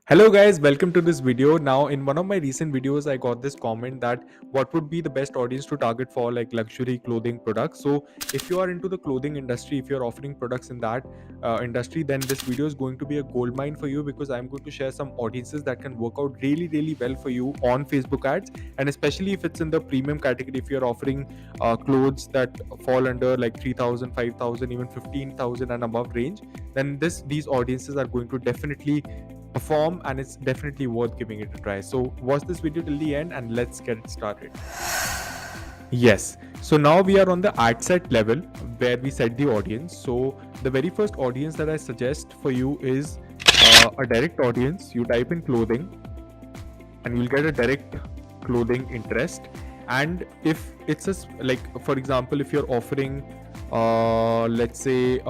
Hello guys, welcome to this video. Now in one of my recent videos I got this comment that what would be the best audience to target for like luxury clothing products. So if you are into the clothing industry, if you're offering products in that industry, then this video is going to be a gold mine for you because I'm going to share some audiences that can work out really well for you on Facebook ads, and especially if it's in the premium category. If you're offering clothes that fall under like 3,000, 5,000, even 15,000 and above range, then these audiences are going to definitely perform, and it's definitely worth giving it a try. So watch this video till the end and let's get it started. Yes, so now we are on the ad set level where we set the audience. So the very first audience that I suggest for you is a direct audience. You type in clothing and you'll get a direct clothing interest. And if it's like, for example, if you're offering let's say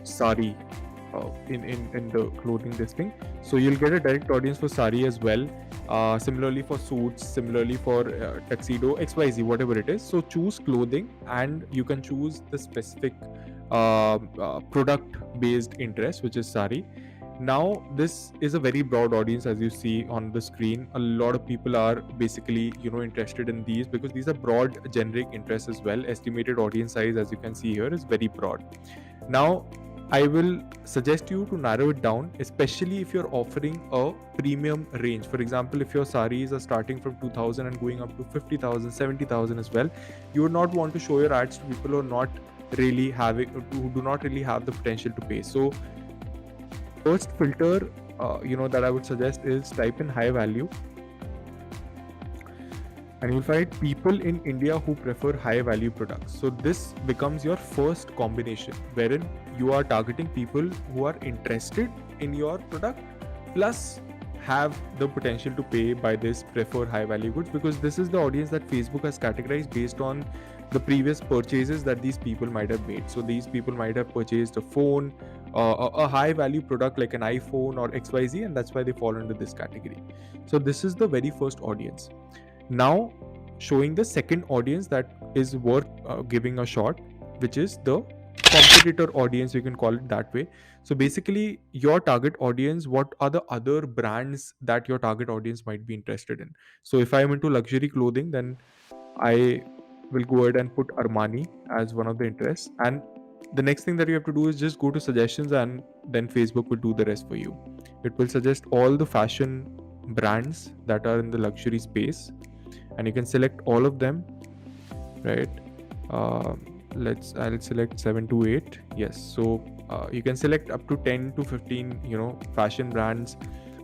sari in the clothing listing, so you'll get a direct audience for sari as well. Similarly for suits, similarly for tuxedo, xyz, whatever it is. So choose clothing and you can choose the specific product based interest, which is sari. Now this is a very broad audience, as you see on the screen. A lot of people are basically interested in these because these are broad generic interests as well. Estimated audience size, as you can see here, is very broad. Now I will suggest you to narrow it down, especially if you're offering a premium range. For example, if your saris are starting from 2,000 and going up to 50,000, 70,000 as well, you would not want to show your ads to people who are not really having, who do not really have the potential to pay. So first filter that I would suggest is type in high value, and you'll find people in India who prefer high value products. So this becomes your first combination wherein you are targeting people who are interested in your product plus have the potential to pay by this prefer high value goods, because this is the audience that Facebook has categorized based on the previous purchases that these people might have made. So these people might have purchased a phone, a high value product like an iPhone or XYZ, and that's why they fall into this category. So this is the very first audience. Now showing the second audience that is worth giving a shot, which is the competitor audience, you can call it that way. So basically your target audience, what are the other brands that your target audience might be interested in? So if I am into luxury clothing, then I will go ahead and put Armani as one of the interests, and the next thing that you have to do is just go to suggestions, and then Facebook will do the rest for you. It will suggest all the fashion brands that are in the luxury space, and you can select all of them, right? I'll select 7 to 8. Yes, so you can select up to 10 to 15 fashion brands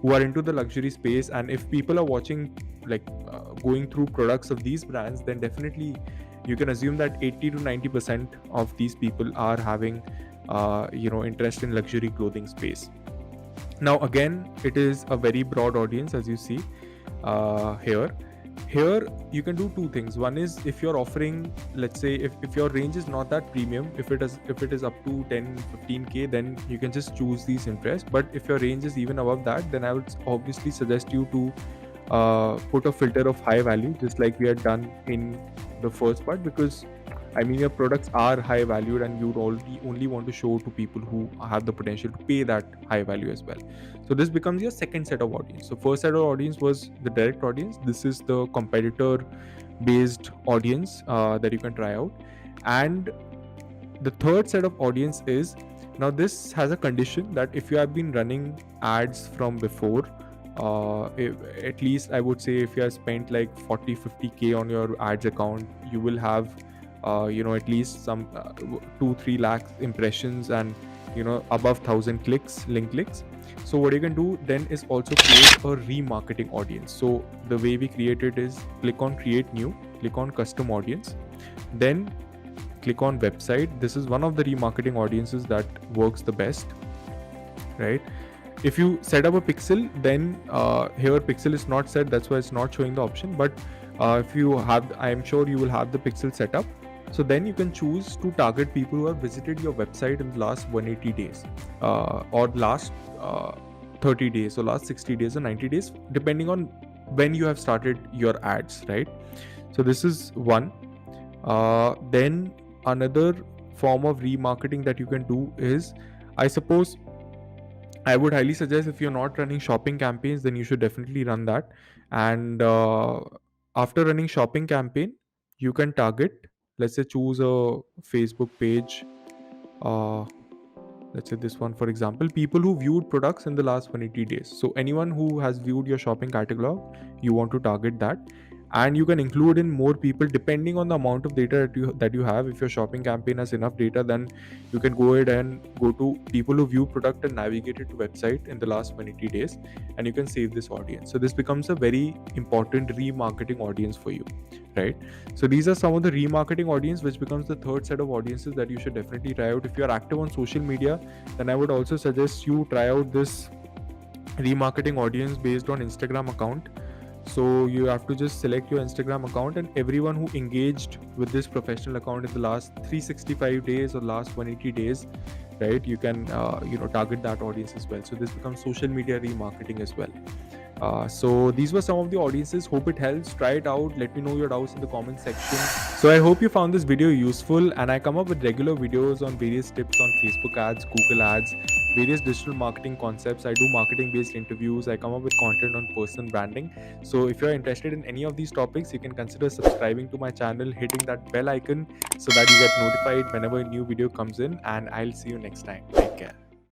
who are into the luxury space. And if people are watching, like going through products of these brands, then definitely you can assume that 80 to 90% of these people are having interest in luxury clothing space. Now again, it is a very broad audience, as you see here. You can do two things. One is, if you're offering, let's say if your range is not that premium, if it is up to 10-15k, then you can just choose these interests. But if your range is even above that, then I would obviously suggest you to put a filter of high value, just like we had done in the first part, because I mean, your products are high valued and you only want to show to people who have the potential to pay that high value as well. So this becomes your second set of audience. So first set of audience was the direct audience. This is the competitor based audience that you can try out. And the third set of audience is, now this has a condition that if you have been running ads from before, at least I would say if you have spent like 40-50k on your ads account, you will have at least some 2-3 lakh impressions and above 1,000 link clicks. So what you can do then is also create a remarketing audience. So the way we create it is, click on create new, click on custom audience, then click on website. This is one of the remarketing audiences that works the best, right? If you set up a pixel, then here pixel is not set, that's why it's not showing the option. But if you have, I am sure you will have the pixel set up. So then you can choose to target people who have visited your website in the last 180 days or last 30 days or last 60 days or 90 days, depending on when you have started your ads, right? So this is one. Then another form of remarketing that you can do is, I suppose I would highly suggest, if you're not running shopping campaigns, then you should definitely run that. And after running shopping campaign, you can target, let's say, choose a Facebook page. Uh, let's say this one, for example, people who viewed products in the last 180 days. So anyone who has viewed your shopping catalog, you want to target that. And you can include in more people depending on the amount of data that you have. If your shopping campaign has enough data, then you can go ahead and go to people who view product and navigated to website in the last 180 days, and you can save this audience. So this becomes a very important remarketing audience for you, right? So these are some of the remarketing audience, which becomes the third set of audiences that you should definitely try out. If you're active on social media, then I would also suggest you try out this remarketing audience based on Instagram account. So you have to just select your Instagram account, and everyone who engaged with this professional account in the last 365 days or last 180 days, right, you can target that audience as well. So this becomes social media remarketing as well. So these were some of the audiences. Hope it helps. Try it out. Let me know your doubts in the comment section. So I hope you found this video useful, and I come up with regular videos on various tips on Facebook ads, Google ads, various digital marketing concepts. I do marketing based interviews. I come up with content on personal branding. So if you're interested in any of these topics, you can consider subscribing to my channel, hitting that bell icon so that you get notified whenever a new video comes in, and I'll see you next time. Take care.